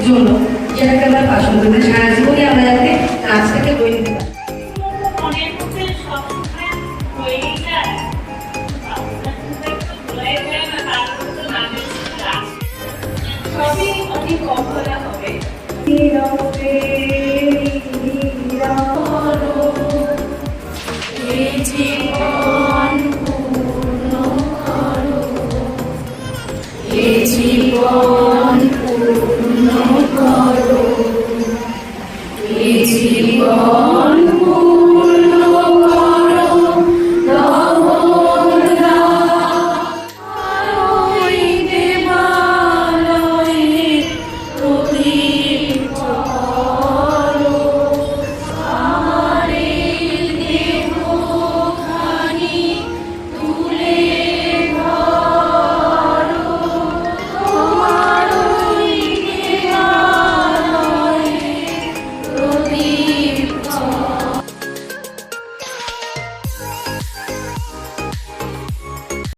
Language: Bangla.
জন্য, যেটাকে আমরা পছন্দ করি, সারা জীবনে আমরা যাতে কাজটাকে বই নিতে পারি। সবই অনেক কম বলা হবে।